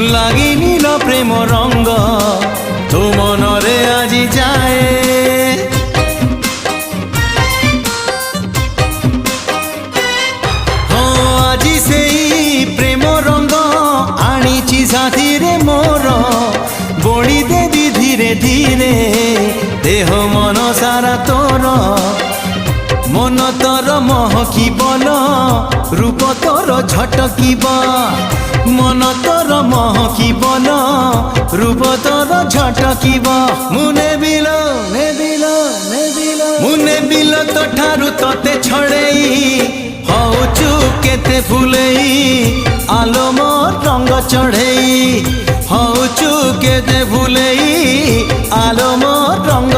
লাগিনি ল প্রেম রঙ্গ তো মনরে আজি যায় আজি সেই প্রেম রঙ্গ আনিছি সাথীরে মোর বড়ি দেবি ধীরে ধীরে দেহ মন সারা তোর মন তোর মহকিবল রূপ তোর ঝটকিব মন তোর মহকিবল রূপ তোর ঝটকিব মুনে বিল মুনে বিল তো ঠারু তোতে ছড়েই হউচু কেতে ফুলেই আলো মোর রঙ্গ চढ़ेई হউচু কেতে ফুলেই আলো মোর রঙ্গ